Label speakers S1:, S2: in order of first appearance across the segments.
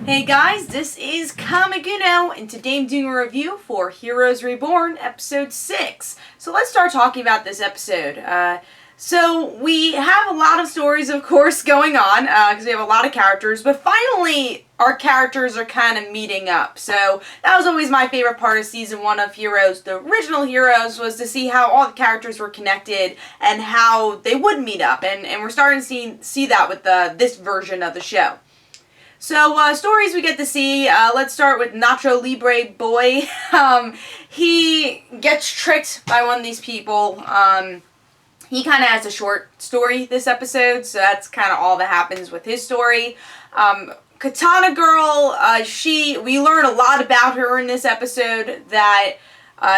S1: Hey guys, this is Kamiguno, and today I'm doing a review for Heroes Reborn, Episode 6. So let's start talking about this episode. So we have a lot of stories, of course, going on, because we have a lot of characters, but finally our characters are kind of meeting up. So that was always my favorite part of Season 1 of Heroes. The original Heroes was to see how all the characters were connected and how they would meet up, and we're starting to see that with this version of the show. So, stories we get to see, let's start with Nacho Libre Boy. He gets tricked by one of these people. He kind of has a short story this episode, so that's kind of all that happens with his story. Katana Girl, we learn a lot about her in this episode, that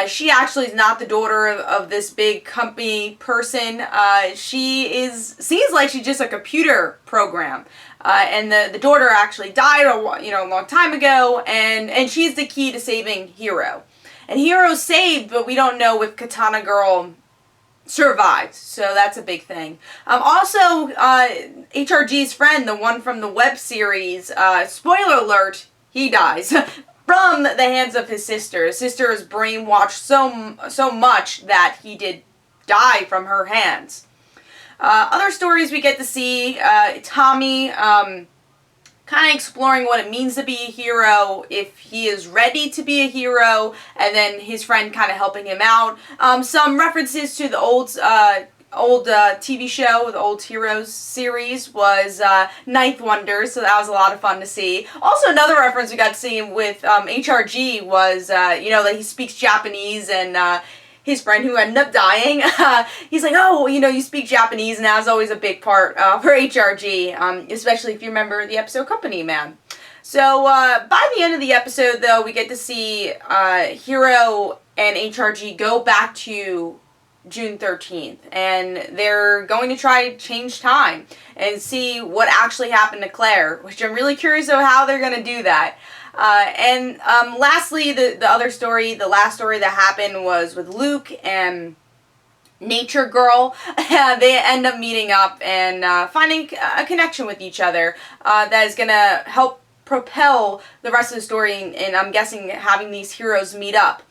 S1: she actually is not the daughter of this big company person. Seems like she's just a computer program. And the daughter actually died a long time ago, and she's the key to saving Hero. And Hero's saved, but we don't know if Katana Girl survived, so that's a big thing. Also, HRG's friend, the one from the web series, spoiler alert, he dies from the hands of his sister. His sister is brainwashed so much that he did die from her hands. Other stories we get to see, Tommy kind of exploring what it means to be a hero, if he is ready to be a hero, and then his friend kind of helping him out. Some references to the old TV show, the old Heroes series, was Ninth Wonder, so that was a lot of fun to see. Also, another reference we got to see with HRG was, that he speaks Japanese, and his friend who ended up dying, he's like, oh, you speak Japanese, and that was always a big part for HRG, especially if you remember the episode Company Man. So, by the end of the episode, though, we get to see Hero and HRG go back to June 13th, and they're going to try to change time and see what actually happened to Claire, which I'm really curious of how they're going to do that. Lastly, the other story, the last story that happened was with Luke and Nature Girl. They end up meeting up and finding a connection with each other that is going to help propel the rest of the story, and I'm guessing having these heroes meet up.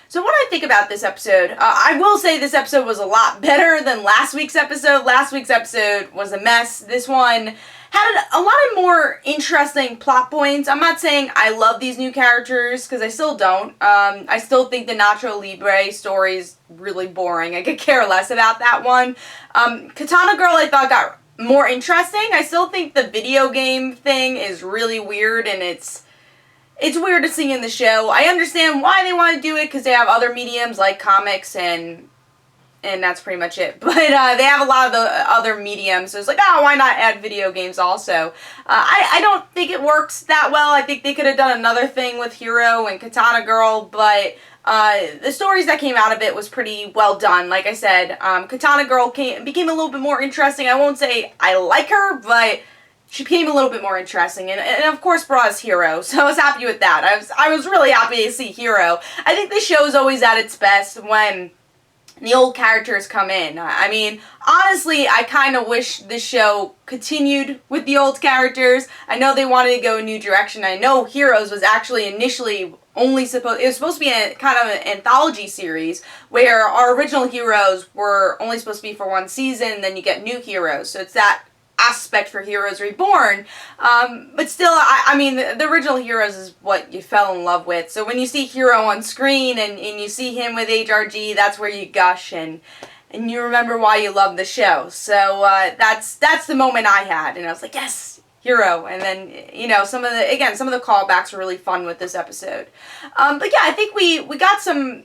S1: So what I think about this episode, I will say this episode was a lot better than last week's episode. Last week's episode was a mess. This one had a lot of more interesting plot points. I'm not saying I love these new characters, because I still don't. I still think the Nacho Libre story is really boring. I could care less about that one. Katana Girl I thought got more interesting. I still think the video game thing is really weird, and it's weird to see in the show. I understand why they want to do it, because they have other mediums like comics, and that's pretty much it. But they have a lot of the other mediums, so it's like, oh, why not add video games also? I don't think it works that well. I think they could have done another thing with Hero and Katana Girl, but the stories that came out of it was pretty well done. Like I said, Katana Girl became a little bit more interesting. I won't say I like her, but she became a little bit more interesting, and of course brought us Hero, so I was happy with that. I was really happy to see Hero. I think the show is always at its best when the old characters come in. I mean, honestly, I kind of wish this show continued with the old characters. I know they wanted to go a new direction. I know Heroes was actually initially it was supposed to be a kind of an anthology series where our original heroes were only supposed to be for one season, then you get new heroes. So it's that aspect for Heroes Reborn, but still, I mean, the original Heroes is what you fell in love with. So when you see Hero on screen and you see him with HRG, that's where you gush and you remember why you love the show. So that's the moment I had, and I was like, yes, Hero. And then some of the callbacks were really fun with this episode. But yeah, I think we got some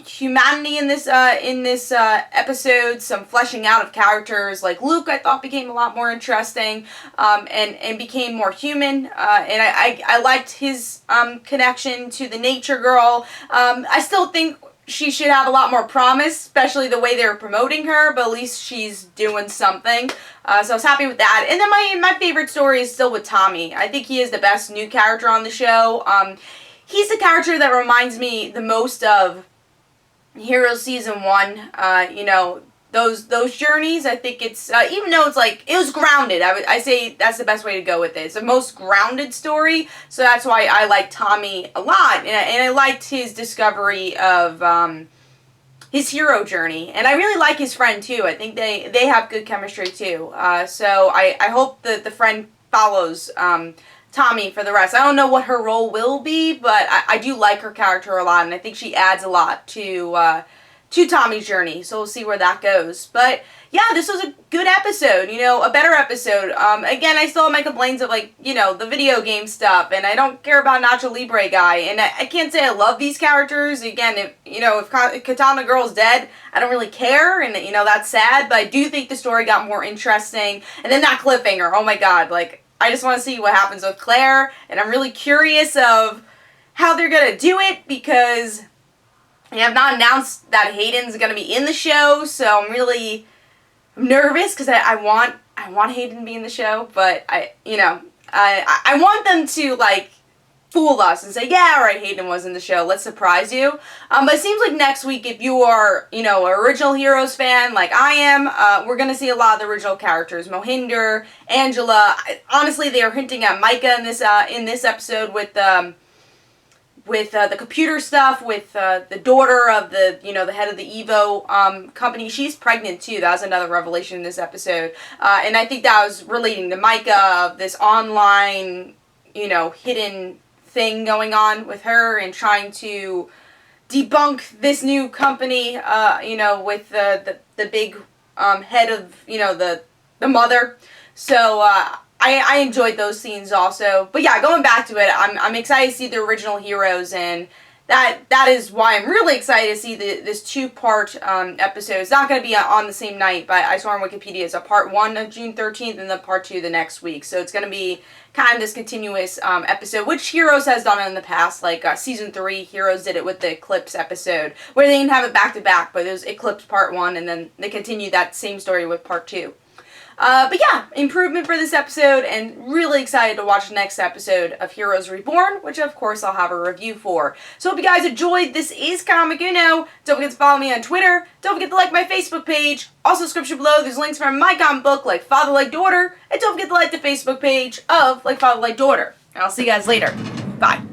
S1: humanity in this episode, some fleshing out of characters. Like Luke, I thought became a lot more interesting, and became more human, and I liked his connection to the Nature Girl. I still think she should have a lot more promise, especially the way they're promoting her, but at least she's doing something. So I was happy with that. And then my favorite story is still with Tommy. I think he is the best new character on the show. He's the character that reminds me the most of Heroes Season 1, those journeys. I think it's even though it's like it was grounded. I say that's the best way to go with it. It's the most grounded story, so that's why I like Tommy a lot, and I liked his discovery of his hero journey, and I really like his friend too. I think they have good chemistry too. So I hope that the friend follows Tommy for the rest. I don't know what her role will be, but I do like her character a lot, and I think she adds a lot to Tommy's journey, so we'll see where that goes. But yeah, this was a good episode, you know, a better episode. Again, I still have my complaints of, like, you know, the video game stuff, and I don't care about Nacho Libre guy, and I can't say I love these characters. Again, if Katana Girl's dead, I don't really care, and, you know, that's sad, but I do think the story got more interesting. And then that cliffhanger, oh my god, like, I just want to see what happens with Claire, and I'm really curious of how they're gonna do it, because they have not announced that Hayden's going to be in the show, so I'm really nervous because I want Hayden to be in the show, but I want them to, like, fool us and say, yeah, alright, Hayden was in the show, let's surprise you. But it seems like next week, if you are, you know, an Original Heroes fan like I am, we're going to see a lot of the original characters. Mohinder, Angela, honestly, they are hinting at Micah in this episode with the computer stuff, with the daughter of the head of the Evo company. She's pregnant too. That was another revelation in this episode. And I think that was relating to Micah, this online, you know, hidden thing going on with her and trying to debunk this new company, you know, with the big head of, you know, the mother. So, I enjoyed those scenes also. But yeah, going back to it, I'm excited to see the original heroes, and that is why I'm really excited to see this two-part episode. It's not going to be on the same night, but I saw on Wikipedia it's a part 1 of June 13th and then part 2 the next week. So it's going to be kind of this continuous episode, which Heroes has done in the past. Like Season 3, Heroes did it with the Eclipse episode, where they didn't have it back-to-back, but it was Eclipse part 1, and then they continued that same story with part 2. But yeah, improvement for this episode, and really excited to watch the next episode of Heroes Reborn, which of course I'll have a review for. So hope you guys enjoyed. This is Comic Uno. Don't forget to follow me on Twitter. Don't forget to like my Facebook page. Also, description below, there's links from my comic book, Like Father Like Daughter. And don't forget to like the Facebook page of Like Father Like Daughter. And I'll see you guys later. Bye.